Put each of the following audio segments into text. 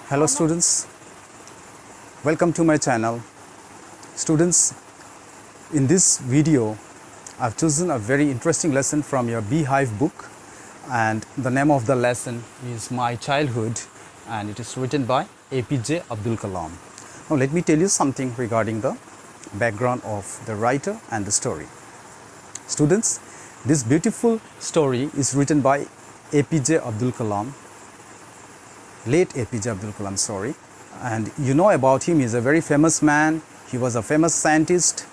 Hello students, welcome to my channel. Students, in this video I've chosen a very interesting lesson from your Beehive book, and the name of the lesson is My Childhood, and it is written by APJ Abdul Kalam. Now let me tell you something regarding the background of the writer and the story. Students, this beautiful story is written by APJ Abdul Kalam, late APJ Abdul Kalam, sorry. And you know about him, he's a very famous man. He was a famous scientist.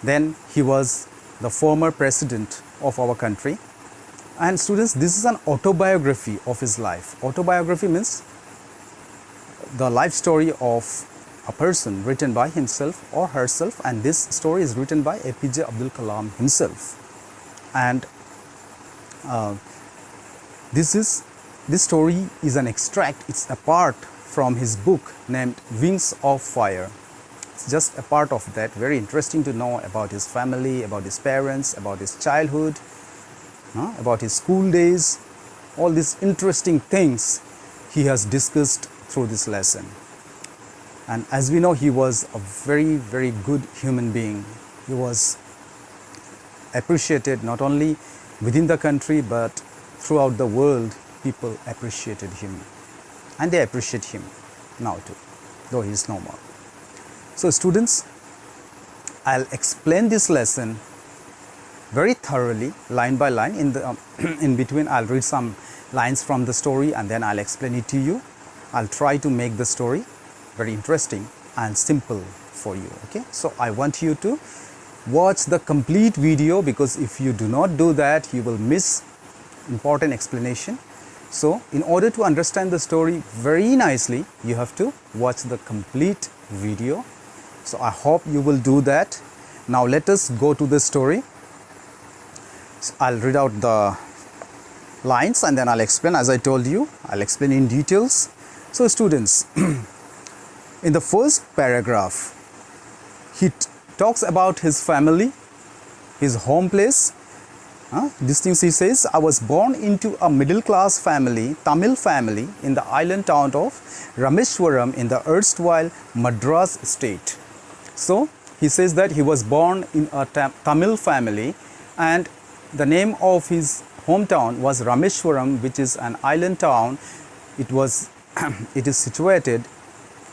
Then he was the former president of our country. And students, this is an autobiography of his life. Autobiography means the life story of a person written by himself or herself, and this story is written by APJ Abdul Kalam himself. And this story is an extract, it's a part from his book named Wings of Fire. It's just a part of that. Very interesting to know about his family, about his parents, about his childhood, about his school days. All these interesting things he has discussed through this lesson. And as we know, he was a very, very good human being. He was appreciated not only within the country but throughout the world. People appreciated him, and they appreciate him now too, though he is no more. So students, I'll explain this lesson very thoroughly, line by line. In between I'll read some lines from the story and then I'll explain it to you. I'll try to make the story very interesting and simple for you. Okay, so I want you to watch the complete video, because if you do not do that, you will miss important explanation. So in order to understand the story very nicely, you have to watch the complete video. So I hope you will do that. Now let us go to the story. So I'll read out the lines and then I'll explain. As I told you, I'll explain in details. So students, in the first paragraph, he talks about his family, his home place. This thing he says, I was born into a middle class family, Tamil family, in the island town of Rameshwaram in the erstwhile Madras state. So he says that he was born in a Tamil family, and the name of his hometown was Rameshwaram, which is an island town. It is situated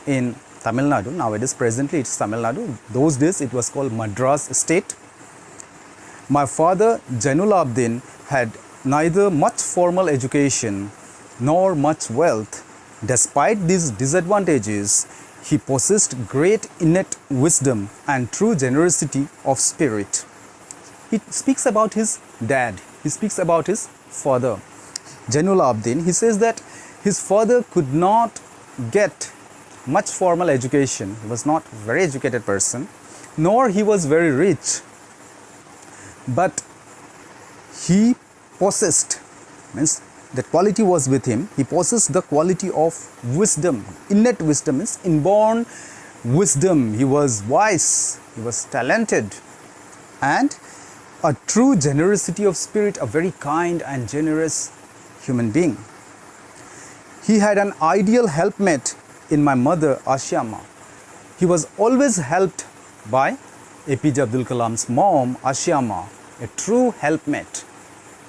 in Tamil Nadu. Nowadays, presently it's Tamil Nadu. Those days it was called Madras state. My father, Abdul, had neither much formal education nor much wealth. Despite these disadvantages, he possessed great innate wisdom and true generosity of spirit. He speaks about his dad. He speaks about his father, Abdul. He says that his father could not get much formal education. He was not a very educated person, nor he was very rich. But he possessed, means that quality was with him. He possessed the quality of wisdom. Innate wisdom is inborn wisdom. He was wise, he was talented, and a true generosity of spirit, a very kind and generous human being. He had an ideal helpmate in my mother, Ashiyama. He was always helped by APJ Abdul Kalam's mom, Ashiyama, a true helpmate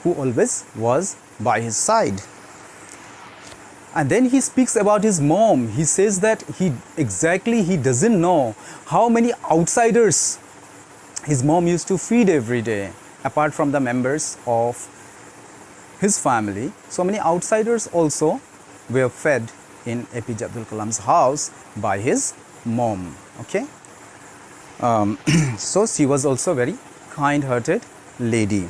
who always was by his side. And then he speaks about his mom. He says that he doesn't know how many outsiders his mom used to feed every day, apart from the members of his family. So many outsiders also were fed in APJ Abdul Kalam's house by his mom. Okay. So she was also very kind-hearted lady.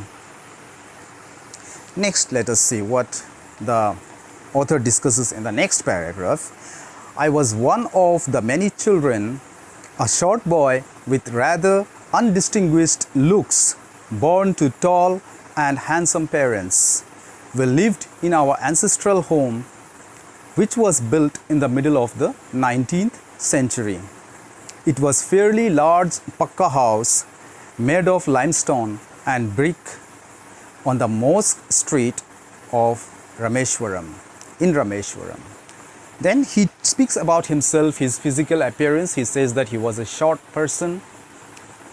Next, let us see what the author discusses in the next paragraph. I was one of the many children, a short boy with rather undistinguished looks, born to tall and handsome parents. We lived in our ancestral home, which was built in the middle of the 19th century. It was fairly large pakka house made of limestone and brick on the mosque street of Rameshwaram, in Rameshwaram. Then he speaks about himself, his physical appearance. He says that he was a short person,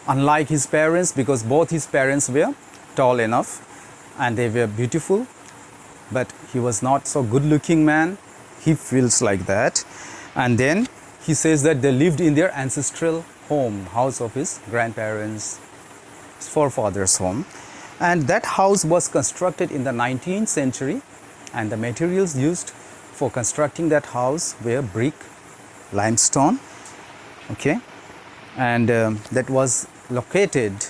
unlike his parents, because both his parents were tall enough and they were beautiful, but he was not so good looking man. He feels like that. And then he says that they lived in their ancestral home, house of his grandparents, his forefathers' home. And that house was constructed in the 19th century, and the materials used for constructing that house were brick, limestone, okay, and that was located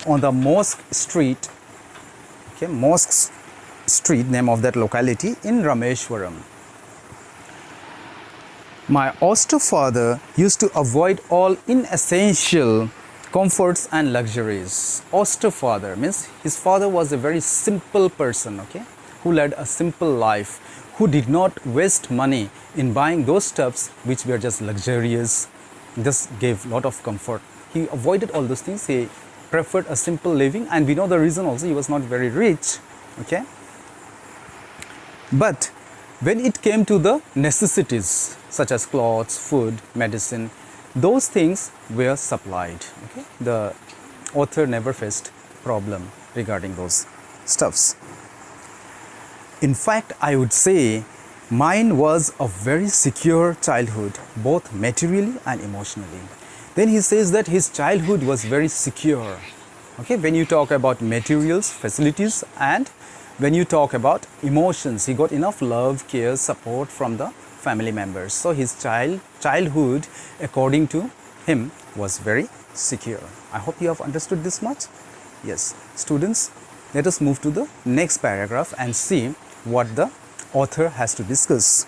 on the Mosque Street, okay, Mosque Street, name of that locality, in Rameshwaram. My auster father used to avoid all inessential comforts and luxuries. Auster father means his father was a very simple person, okay, who led a simple life, who did not waste money in buying those stuffs which were just luxurious, just gave lot of comfort. He avoided all those things. He preferred a simple living, and we know the reason also. He was not very rich, okay. But when it came to the necessities such as clothes, food, medicine, those things were supplied, okay. The author never faced problem regarding those stuffs. In fact, I would say mine was a very secure childhood, both materially and emotionally. Then he says that his childhood was very secure, okay, when you talk about materials, facilities, and when you talk about emotions, he got enough love, care, support from the family members. So his childhood, according to him, was very secure. I hope you have understood this much. Yes, students, let us move to the next paragraph and see what the author has to discuss.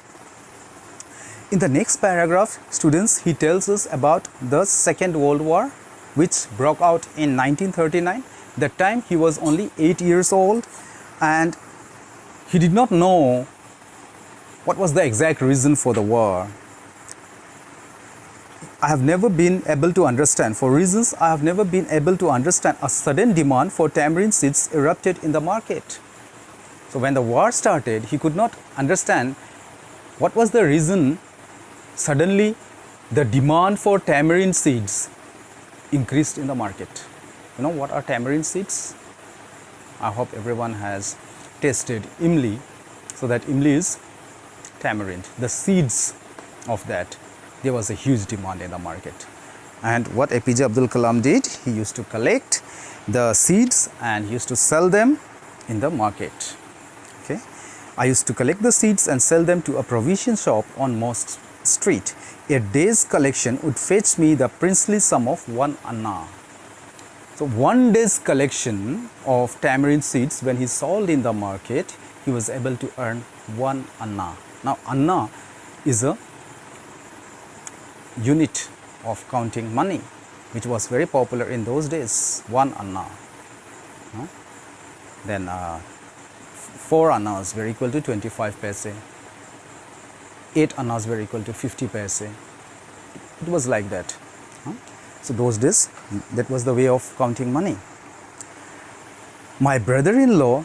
In the next paragraph, students, he tells us about the Second World War, which broke out in 1939. That time he was only 8 years old, and he did not know what was the exact reason for the war. I have never been able to understand, for reasons I have never been able to understand, a sudden demand for tamarind seeds erupted in the market. So when the war started, he could not understand what was the reason suddenly the demand for tamarind seeds increased in the market. You know what are tamarind seeds? I hope everyone has tasted imli. So that imli is tamarind, the seeds of that. There was a huge demand in the market. And what APJ Abdul Kalam did, he used to collect the seeds and he used to sell them in the market. Okay, I used to collect the seeds and sell them to a provision shop on Mosque Street. A day's collection would fetch me the princely sum of 1 anna. So 1 day's collection of tamarind seeds, when he sold in the market, he was able to earn 1 anna. Now anna is a unit of counting money, which was very popular in those days. 1 anna. Then 4 annas were equal to 25 paise. 8 annas were equal to 50 paise. It was like that. So those days, that was the way of counting money. My brother-in-law,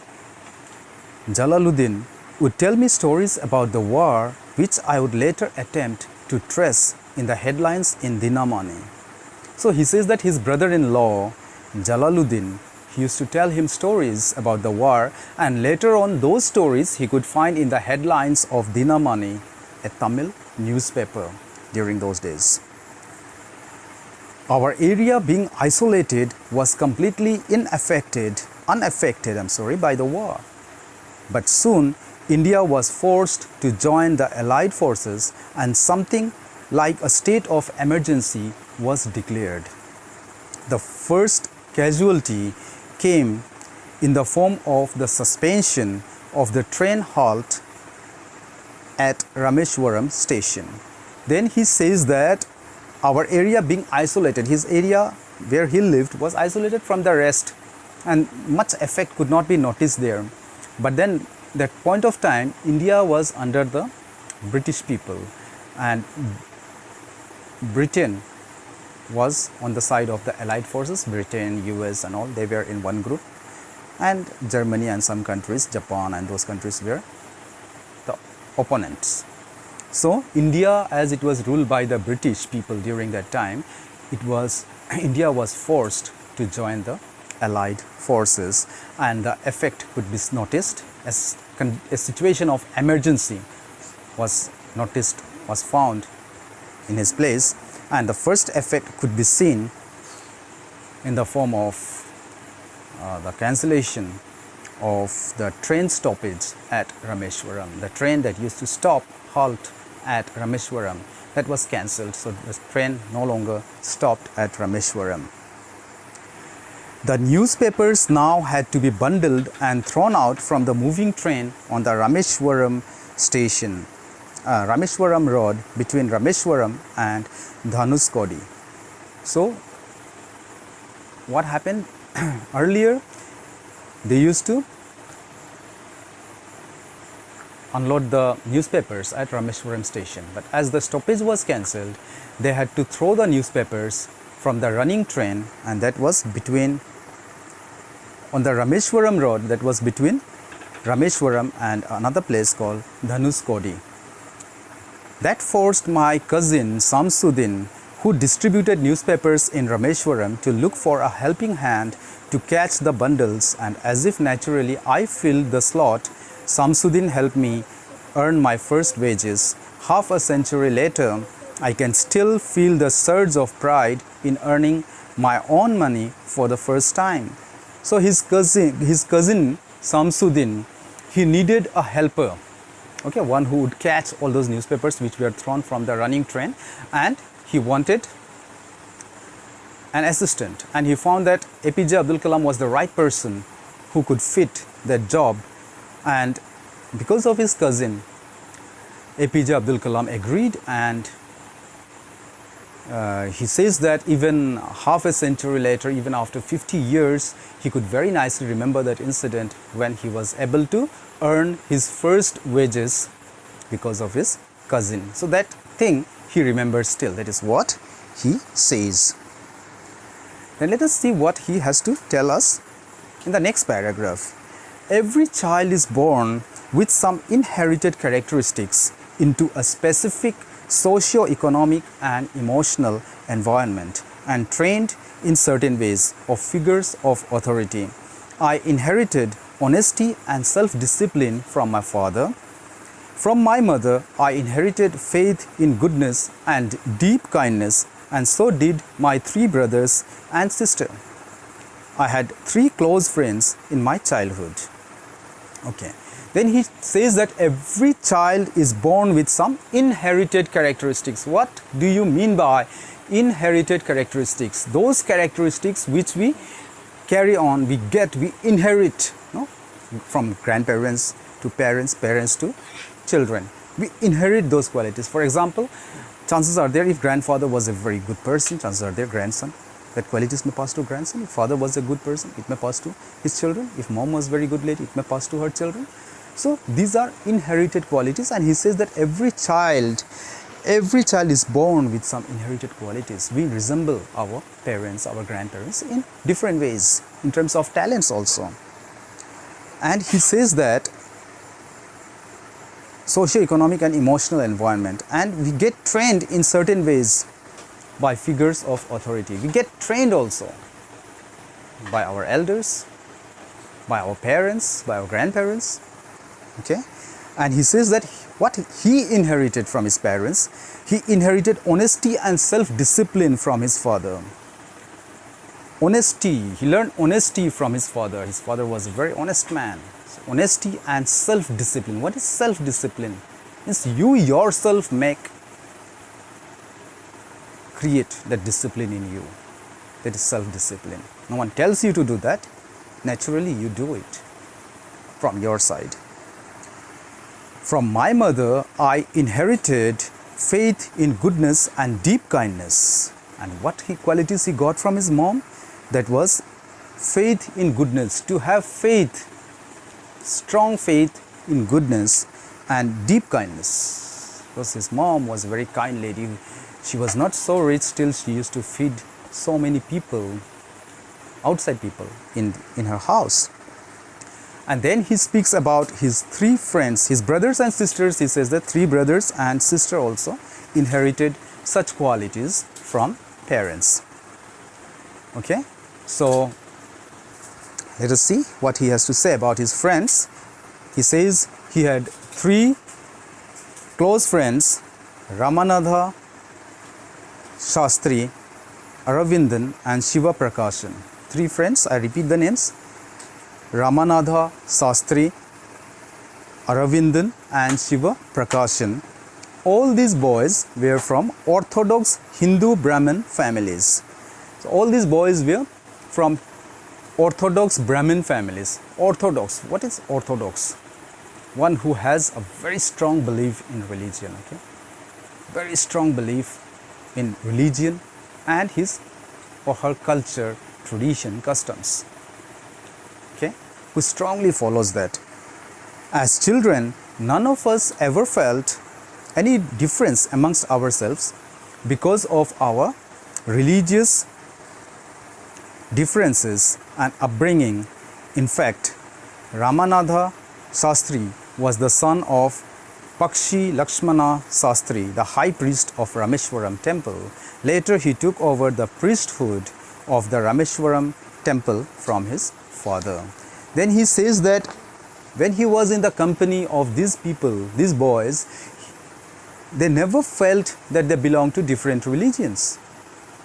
Jalaluddin, would tell me stories about the war, which I would later attempt to trace in the headlines in Dinamani. So he says that his brother-in-law, Jalaluddin, he used to tell him stories about the war, and later on those stories he could find in the headlines of Dinamani, a Tamil newspaper during those days. Our area, being isolated, was completely unaffected by the war. But soon India was forced to join the Allied forces, and something like a state of emergency was declared. The first casualty came in the form of the suspension of the train halt at Rameshwaram station. Then he says that our area being isolated, his area where he lived was isolated from the rest, and much effect could not be noticed there. But then that point of time, India was under the British people, and Britain was on the side of the Allied forces. Britain, US and all, they were in one group, and Germany and some countries, Japan and those countries, were the opponents. So India, as it was ruled by the British people during that time, India was forced to join the Allied forces, and the effect could be noticed as a situation of emergency was found in his place, and the first effect could be seen in the form of the cancellation of the train stoppage at Rameshwaram. The train that used to halt at Rameshwaram, that was cancelled, so the train no longer stopped at Rameshwaram. The newspapers now had to be bundled and thrown out from the moving train on the Rameshwaram station, Rameshwaram road between Rameshwaram and Dhanuskodi. So what happened earlier, they used to unload the newspapers at Rameshwaram station, but as the stoppage was cancelled, they had to throw the newspapers from the running train, and that was on the Rameshwaram road, that was between Rameshwaram and another place called Dhanuskodi. That forced my cousin Samsuddin, who distributed newspapers in Rameshwaram, to look for a helping hand to catch the bundles, and as if naturally I filled the slot, Samsuddin helped me earn my first wages. Half a century later, I can still feel the surge of pride in earning my own money for the first time. So his cousin Samsuddin, he needed a helper, okay, one who would catch all those newspapers which were thrown from the running train, and he wanted an assistant, and he found that APJ Abdul Kalam was the right person who could fit that job, and because of his cousin, APJ Abdul Kalam agreed, and he says that even half a century later, even after 50 years, he could very nicely remember that incident when he was able to earn his first wages because of his cousin. So that thing he remembers still. That is what he says. Then let us see what he has to tell us in the next paragraph. Every child is born with some inherited characteristics into a specific socio-economic and emotional environment and trained in certain ways of figures of authority. I inherited honesty and self-discipline from my father. From my mother, I inherited faith in goodness and deep kindness, and so did my 3 brothers and sister. I had 3 close friends in my childhood. Okay. Then he says that every child is born with some inherited characteristics. What do you mean by inherited characteristics? Those characteristics which we carry on, we inherit, no? From grandparents to parents, parents to children. We inherit those qualities. For example, chances are there, if grandfather was a very good person, chances are there grandson, that qualities may pass to grandson. If father was a good person, it may pass to his children. If mom was a very good lady, it may pass to her children. So these are inherited qualities, and he says that every child is born with some inherited qualities. We resemble our parents, our grandparents in different ways, in terms of talents also. And he says that socio-economic and emotional environment, and we get trained in certain ways by figures of authority. We get trained also by our elders, by our parents, by our grandparents. Okay, and he says that what he inherited from his parents, he inherited honesty and self-discipline from his father. Honesty, he learned honesty from his father. His father was a very honest man. So honesty and self-discipline. What is self-discipline? Means you yourself create that discipline in you. That is self-discipline. No one tells you to do that. Naturally, you do it from your side. From my mother, I inherited faith in goodness and deep kindness. And what qualities he got from his mom? That was faith in goodness. To have faith, strong faith in goodness and deep kindness. Because his mom was a very kind lady. She was not so rich, still she used to feed so many people, outside people, in her house. And then he speaks about his three friends, his brothers and sisters. He says that three brothers and sister also inherited such qualities from parents. Okay, so let us see what he has to say about his friends. He says he had three close friends, Ramanatha, Shastri, Aravindan and Shiva Prakashan. Three friends, I repeat the names: Ramanatha, Shastri, Aravindan and Shiva Prakashan. All these boys were from Orthodox Hindu Brahmin families. So all these boys were from Orthodox Brahmin families. Orthodox, what is Orthodox? One who has a very strong belief in religion, okay? Very strong belief in religion and his or her culture, tradition, customs, okay? Who strongly follows that. As children, none of us ever felt any difference amongst ourselves because of our religious differences and upbringing. In fact, Ramanatha Shastri was the son of Pakshi Lakshmana Shastri, the high priest of Rameshwaram temple. Later he took over the priesthood of the Rameshwaram temple from his father. Then he says that when he was in the company of these people, these boys, they never felt that they belonged to different religions.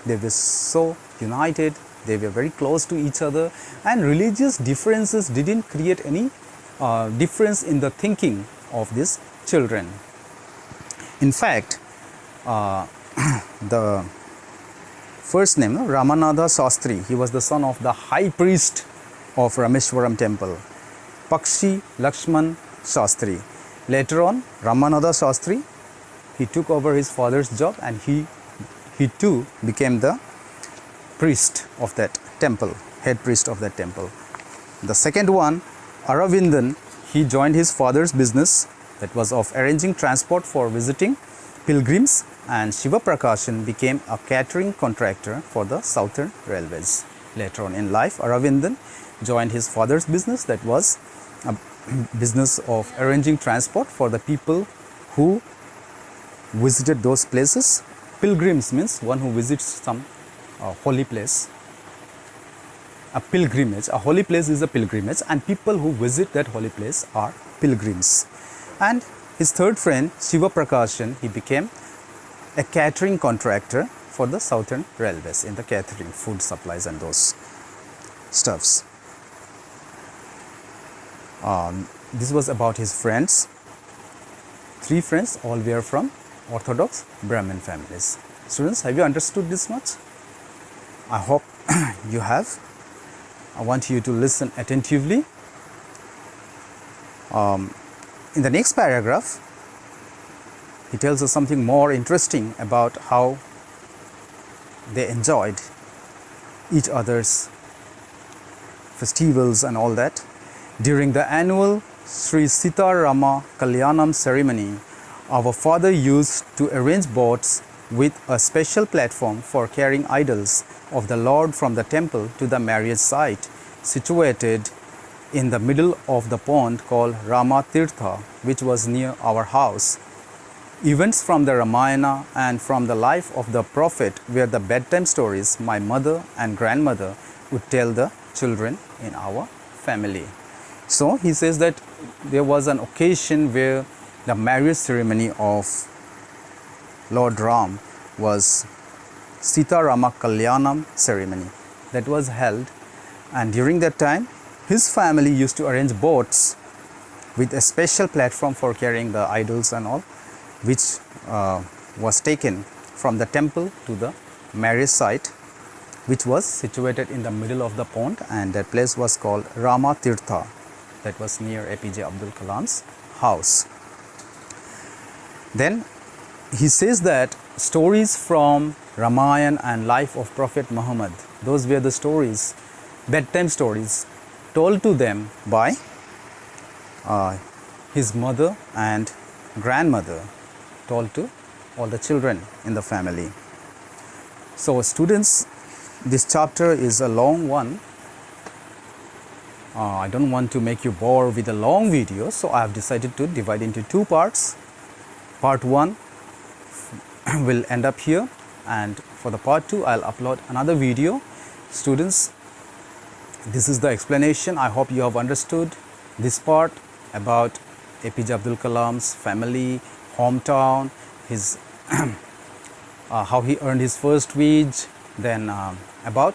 They were so united, they were very close to each other, and religious differences didn't create any difference in the thinking of these children. In fact, the first name, Ramanatha Shastri, he was the son of the high priest of Rameshwaram temple, Pakshi Lakshman Shastri. Later on, Ramanatha Shastri, he took over his father's job and he too became the priest of that temple, head priest of that temple. The second one, Aravindan, he joined his father's business, that was of arranging transport for visiting pilgrims, and Shiva Prakashan became a catering contractor for the Southern Railways. Later on in life, Aravindan joined his father's business, that was a business of arranging transport for the people who visited those places. Pilgrims means one who visits some holy place. A pilgrimage, a holy place is a pilgrimage, and people who visit that holy place are pilgrims. And his third friend, Shiva Prakashan, he became a catering contractor for the Southern Railways in the catering, food supplies and those stuffs. This was about his friends. Three friends, all were from Orthodox Brahmin families. Students, have you understood this much? I hope you have. I want you to listen attentively. In the next paragraph, he tells us something more interesting about how they enjoyed each other's festivals and all that. During the annual Sri Sita Rama Kalyanam ceremony, our father used to arrange boats with a special platform for carrying idols of the Lord from the temple to the marriage site, situated in the middle of the pond called Rama Tirtha, which was near our house. Events from the Ramayana and from the life of the prophet were the bedtime stories my mother and grandmother would tell the children in our family. So he says that there was an occasion where the marriage ceremony of Lord Ram was Sita Rama Kalyanam ceremony that was held, and during that time his family used to arrange boats with a special platform for carrying the idols and all, which was taken from the temple to the marriage site, which was situated in the middle of the pond, and that place was called Rama Tirtha. That was near APJ Abdul Kalam's house. Then he says that stories from Ramayana and life of Prophet Muhammad, those were the stories, bedtime stories, told to them by his mother and grandmother, told to all the children in the family. So students, this chapter is a long one, I don't want to make you bored with a long video, so I have decided to divide into two parts. Part 1 will end up here, and for the part 2 I'll upload another video. Students, this is the explanation. I hope you have understood this part about APJ Abdul Kalam's family, hometown, his how he earned his first wage, then about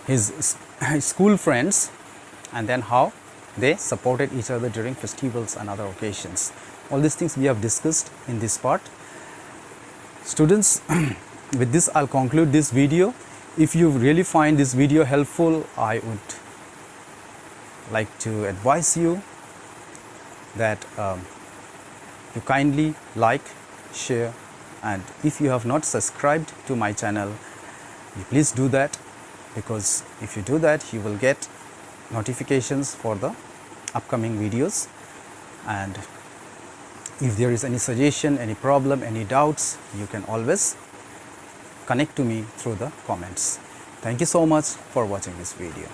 his school friends, and then how they supported each other during festivals and other occasions. All these things we have discussed in this part. Students, with this I'll conclude this video. If you really find this video helpful, I would like to advise you that you kindly like, share, and if you have not subscribed to my channel, you please do that, because if you do that, you will get notifications for the upcoming videos. And if there is any suggestion, any problem, any doubts, you can always connect to me through the comments. Thank you so much for watching this video.